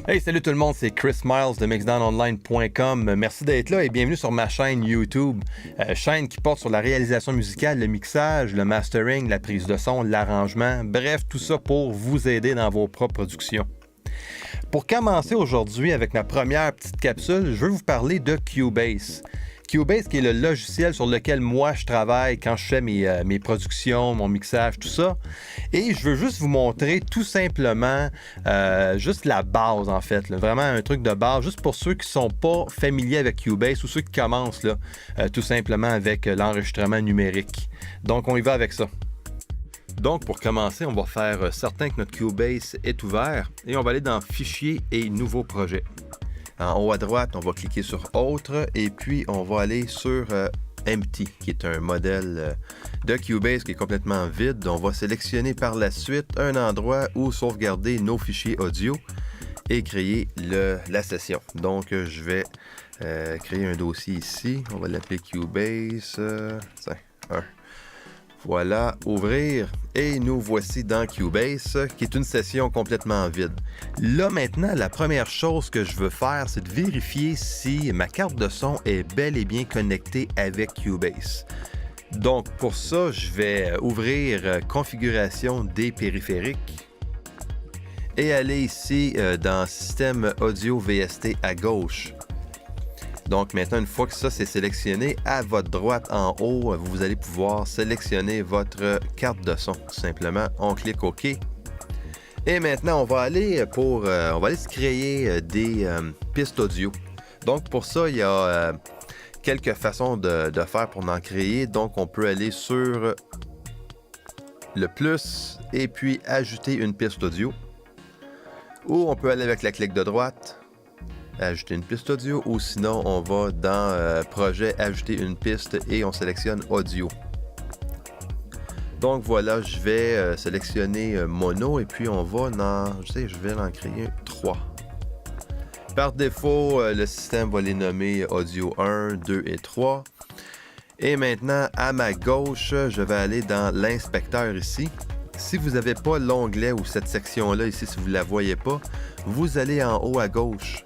Hey, salut tout le monde, c'est Chris Miles de mixdownonline.com. Merci d'être là et bienvenue sur ma chaîne YouTube. Chaîne qui porte sur la réalisation musicale, le mixage, le mastering, la prise de son, l'arrangement, bref, tout ça pour vous aider dans vos propres productions. Pour commencer aujourd'hui avec ma première petite capsule, je veux vous parler de Cubase. Cubase qui est le logiciel sur lequel moi je travaille quand je fais mes productions, mon mixage, tout ça. Et je veux juste vous montrer tout simplement juste la base en fait, là, vraiment un truc de base, juste pour ceux qui ne sont pas familiers avec Cubase ou ceux qui commencent là, tout simplement avec l'enregistrement numérique. Donc on y va avec ça. Donc pour commencer, on va faire certain que notre Cubase est ouvert et on va aller dans Fichier et Nouveau projet. En haut à droite, on va cliquer sur Autre et puis on va aller sur Empty, qui est un modèle de Cubase qui est complètement vide. On va sélectionner par la suite un endroit où sauvegarder nos fichiers audio et créer la session. Donc je vais créer un dossier ici. On va l'appeler Cubase 1. Voilà, ouvrir, et nous voici dans Cubase, qui est une session complètement vide. Là maintenant, la première chose que je veux faire, c'est de vérifier si ma carte de son est bel et bien connectée avec Cubase. Donc pour ça, je vais ouvrir Configuration des périphériques et aller ici dans Système audio VST à gauche. Donc maintenant, une fois que ça c'est sélectionné, à votre droite en haut, vous allez pouvoir sélectionner votre carte de son. Tout simplement, on clique OK. Et maintenant, on va aller se créer des pistes audio. Donc pour ça, il y a quelques façons de faire pour en créer. Donc on peut aller sur le plus et puis ajouter une piste audio. Ou on peut aller avec la clique de droite, ajouter une piste audio, ou sinon on va dans projet, ajouter une piste et on sélectionne audio. Donc voilà, je vais sélectionner mono et puis on va je vais en créer 3. Par défaut, le système va les nommer audio 1, 2 et 3. Et maintenant, à ma gauche, je vais aller dans l'inspecteur ici. Si vous n'avez pas l'onglet ou cette section-là ici, si vous ne la voyez pas, vous allez en haut à gauche.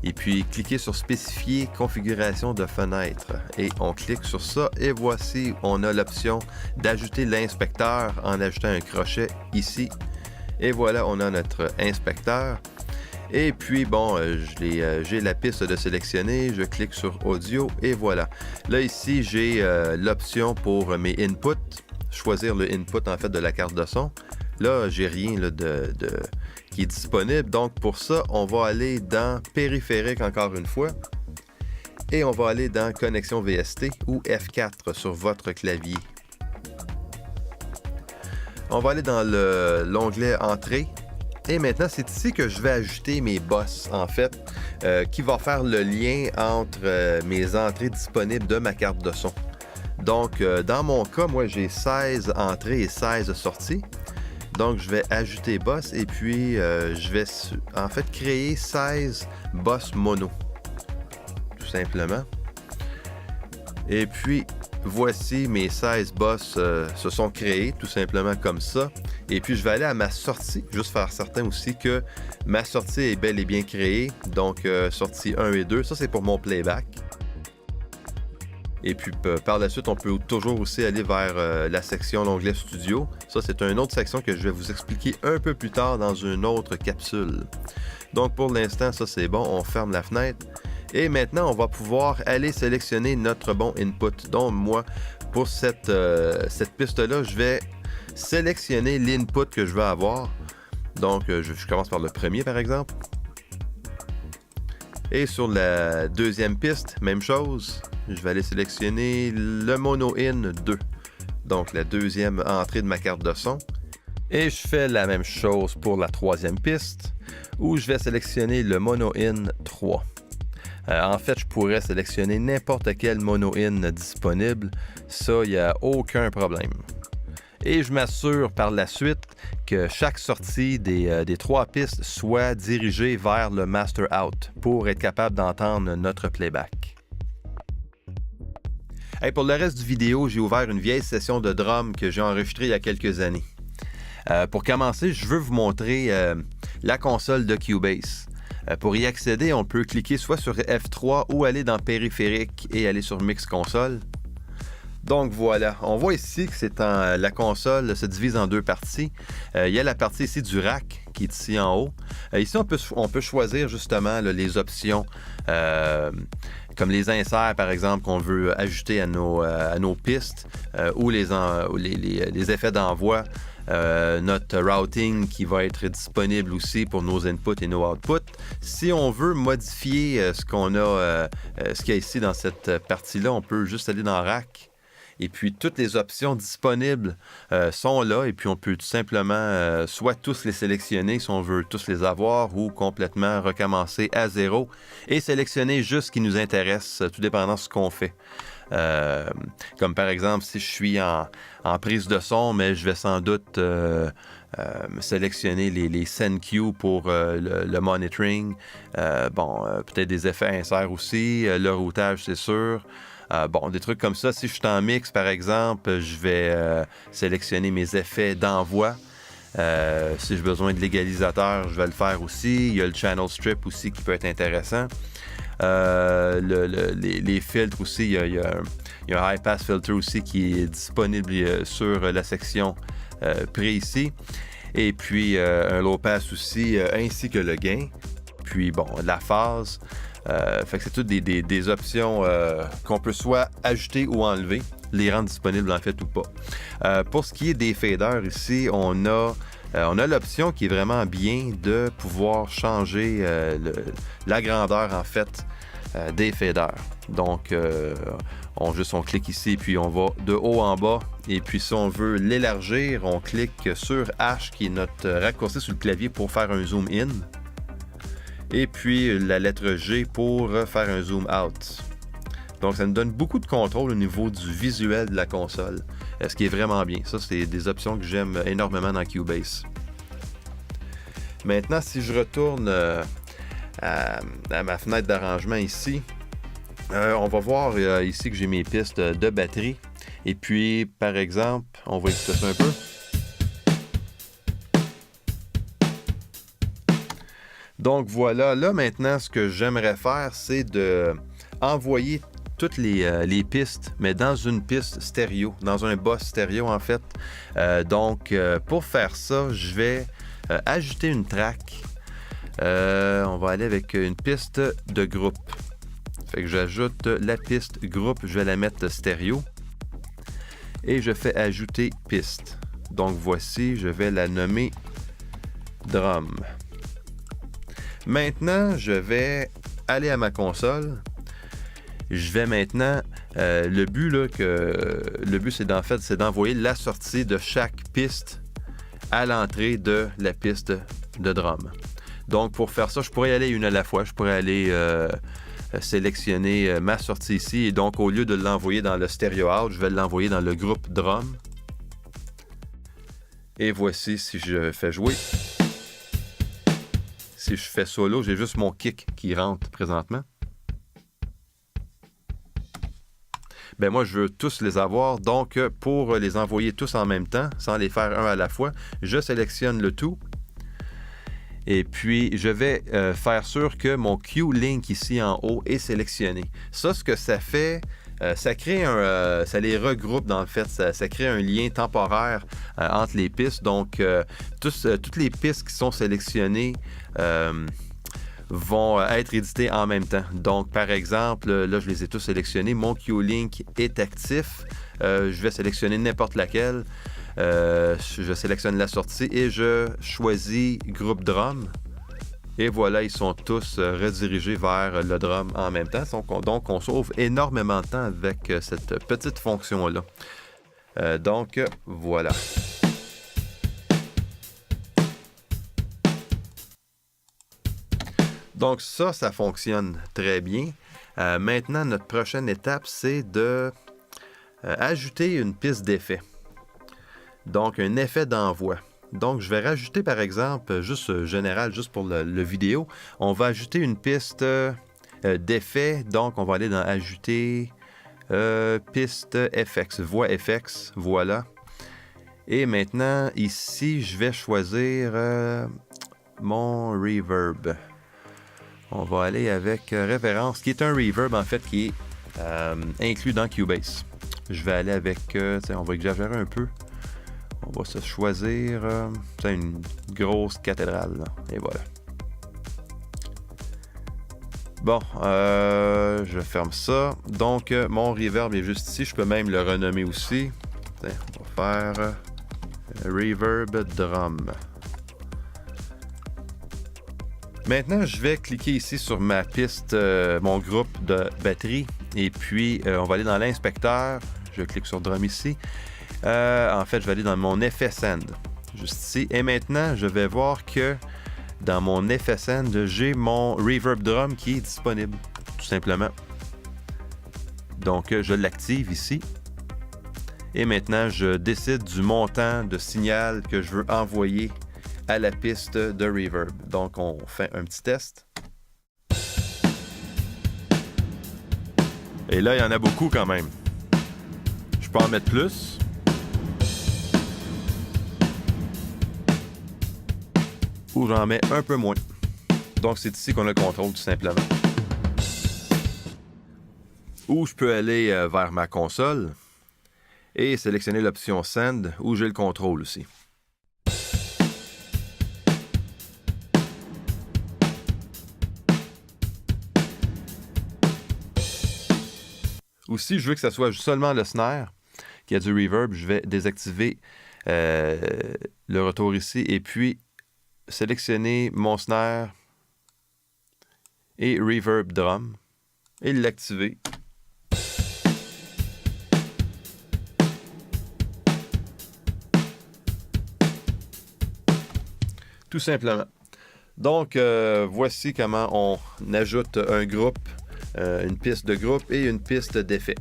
Et puis, cliquez sur Spécifier configuration de fenêtre. Et on clique sur ça. Et voici, on a l'option d'ajouter l'inspecteur en ajoutant un crochet ici. Et voilà, on a notre inspecteur. Et puis, bon, j'ai la piste de sélectionner. Je clique sur Audio et voilà. Là, ici, j'ai l'option pour mes inputs. Choisir le input, en fait, de la carte de son. Là, j'ai rien là, qui est disponible. Donc, pour ça, on va aller dans Périphérique encore une fois. Et on va aller dans Connexion VST ou F4 sur votre clavier. On va aller dans l'onglet Entrée. Et maintenant, c'est ici que je vais ajouter mes boss, en fait, qui va faire le lien entre mes entrées disponibles de ma carte de son. Donc, dans mon cas, moi, j'ai 16 entrées et 16 sorties. Donc, je vais ajouter boss et puis je vais en fait créer 16 boss mono. Tout simplement. Et puis, voici mes 16 boss se sont créés, tout simplement comme ça. Et puis, je vais aller à ma sortie, juste faire certain aussi que ma sortie est bel et bien créée. Donc, sortie 1 et 2, ça c'est pour mon playback. Et puis par la suite, on peut toujours aussi aller vers la section l'onglet Studio. Ça, c'est une autre section que je vais vous expliquer un peu plus tard dans une autre capsule. Donc pour l'instant, ça c'est bon, on ferme la fenêtre. Et maintenant, on va pouvoir aller sélectionner notre bon input. Donc moi, pour cette piste-là, je vais sélectionner l'input que je veux avoir. Donc je commence par le premier par exemple. Et sur la deuxième piste, même chose. Je vais aller sélectionner le Mono In 2. Donc la deuxième entrée de ma carte de son. Et je fais la même chose pour la troisième piste, où je vais sélectionner le Mono In 3. En fait, je pourrais sélectionner n'importe quel Mono In disponible. Ça, il n'y a aucun problème. Et je m'assure par la suite que chaque sortie des 3 pistes soit dirigée vers le Master Out pour être capable d'entendre notre playback. Hey, pour le reste du vidéo, j'ai ouvert une vieille session de drum que j'ai enregistrée il y a quelques années. Pour commencer, je veux vous montrer la console de Cubase. Pour y accéder, on peut cliquer soit sur F3 ou aller dans Périphérique et aller sur Mix Console. Donc voilà, on voit ici que la console se divise en deux parties. Il y a la partie ici du rack qui est ici en haut. Ici, on peut choisir justement là, les options comme les inserts, par exemple, qu'on veut ajouter à nos pistes ou les effets d'envoi. Notre routing qui va être disponible aussi pour nos inputs et nos outputs. Si on veut modifier ce qu'il y a ici dans cette partie-là, on peut juste aller dans Rack. Et puis, toutes les options disponibles sont là. Et puis, on peut tout simplement soit tous les sélectionner si on veut tous les avoir ou complètement recommencer à zéro et sélectionner juste ce qui nous intéresse, tout dépendant de ce qu'on fait. Comme par exemple, si je suis en prise de son, mais je vais sans doute sélectionner les send queues pour le monitoring. Peut-être des effets inserts aussi, le routage, c'est sûr. Des trucs comme ça. Si je suis en mix, par exemple, je vais sélectionner mes effets d'envoi. Si j'ai besoin de l'égalisateur, je vais le faire aussi. Il y a le channel strip aussi qui peut être intéressant. Les filtres aussi, il y a un high pass filter aussi qui est disponible sur la section prix ici. Et puis un low pass aussi, ainsi que le gain. Puis la phase. Fait que c'est toutes des options qu'on peut soit ajouter ou enlever, les rendre disponibles en fait ou pas. Pour ce qui est des faders ici, on a l'option qui est vraiment bien de pouvoir changer la grandeur en fait des faders. Donc on clique ici puis on va de haut en bas et puis si on veut l'élargir, on clique sur H qui est notre raccourci sur le clavier pour faire un zoom in. Et puis la lettre G pour faire un zoom out. Donc ça nous donne beaucoup de contrôle au niveau du visuel de la console, ce qui est vraiment bien. Ça, c'est des options que j'aime énormément dans Cubase. Maintenant, si je retourne à ma fenêtre d'arrangement ici, on va voir ici que j'ai mes pistes de batterie. Et puis, par exemple, on va écouter ça un peu. Donc voilà, là maintenant, ce que j'aimerais faire, c'est de envoyer toutes les pistes, mais dans une piste stéréo, dans un bus stéréo en fait. Pour faire ça, je vais ajouter une track. On va aller avec une piste de groupe. Fait que j'ajoute la piste groupe, je vais la mettre stéréo. Et je fais ajouter piste. Donc voici, je vais la nommer drum. Maintenant, je vais aller à ma console. Je vais maintenant... le but, c'est d'envoyer la sortie de chaque piste à l'entrée de la piste de drum. Donc, pour faire ça, je pourrais y aller une à la fois. Je pourrais aller sélectionner ma sortie ici. Et donc, au lieu de l'envoyer dans le stereo out, je vais l'envoyer dans le groupe drum. Et voici si je fais jouer. Si je fais solo, j'ai juste mon kick qui rentre présentement. Ben moi, je veux tous les avoir. Donc, pour les envoyer tous en même temps, sans les faire un à la fois, je sélectionne le tout. Et puis, je vais faire sûr que mon Q-Link ici en haut est sélectionné. Ça, ce que ça fait... ça les regroupe dans le fait, ça crée un lien temporaire entre les pistes. Donc, toutes les pistes qui sont sélectionnées vont être éditées en même temps. Donc, par exemple, là, je les ai tous sélectionnés. Mon Q-Link est actif. Je vais sélectionner n'importe laquelle. Je sélectionne la sortie et je choisis groupe drum. Et voilà, ils sont tous redirigés vers le drum en même temps. Donc, on sauve énormément de temps avec cette petite fonction-là. Voilà. Donc, ça fonctionne très bien. Maintenant, notre prochaine étape, c'est de ajouter une piste d'effet. Donc, un effet d'envoi. Donc, je vais rajouter, par exemple, juste général, juste pour le vidéo, on va ajouter une piste d'effet. Donc, on va aller dans Ajouter, piste FX, voix FX, voilà. Et maintenant, ici, je vais choisir mon reverb. On va aller avec Révérence, qui est un reverb en fait qui est inclus dans Cubase. Je vais aller avec, on va exagérer un peu. On va se choisir une grosse cathédrale. Là. Et voilà. Bon, je ferme ça. Donc, mon reverb est juste ici. Je peux même le renommer aussi. Tiens, on va faire Reverb Drum. Maintenant, je vais cliquer ici sur ma piste, mon groupe de batterie. Et puis, on va aller dans l'inspecteur. Je clique sur Drum ici. En fait, je vais aller dans mon effet Send, juste ici. Et maintenant, je vais voir que dans mon effet Send, j'ai mon Reverb Drum qui est disponible, tout simplement. Donc, je l'active ici. Et maintenant, je décide du montant de signal que je veux envoyer à la piste de reverb. Donc, on fait un petit test. Et là, il y en a beaucoup quand même. Je peux en mettre plus. Ou j'en mets un peu moins. Donc, c'est ici qu'on a le contrôle, tout simplement. Ou je peux aller vers ma console et sélectionner l'option Send, où j'ai le contrôle aussi. Ou si je veux que ça soit seulement le snare qui a du reverb, je vais désactiver le retour ici et puis sélectionner mon snare et Reverb Drum et l'activer. Tout simplement. Donc, voici comment on ajoute un groupe, une piste de groupe et une piste d'effet.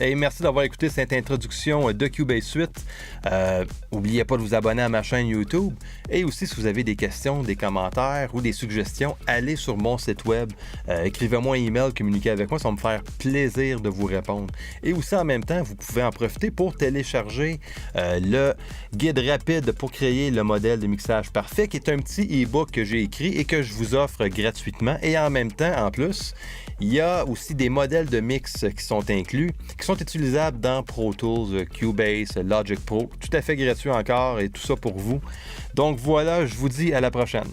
Et merci d'avoir écouté cette introduction de Cubase Suite. N'oubliez pas de vous abonner à ma chaîne YouTube. Et aussi, si vous avez des questions, des commentaires ou des suggestions, allez sur mon site web. Écrivez-moi un email, communiquez avec moi. Ça va me faire plaisir de vous répondre. Et aussi, en même temps, vous pouvez en profiter pour télécharger le guide rapide pour créer le modèle de mixage parfait, qui est un petit e-book que j'ai écrit et que je vous offre gratuitement. Et en même temps, en plus, il y a aussi des modèles de mix qui sont inclus, qui sont utilisables dans Pro Tools, Cubase, Logic Pro. Tout à fait gratuit encore et tout ça pour vous. Donc voilà, je vous dis à la prochaine.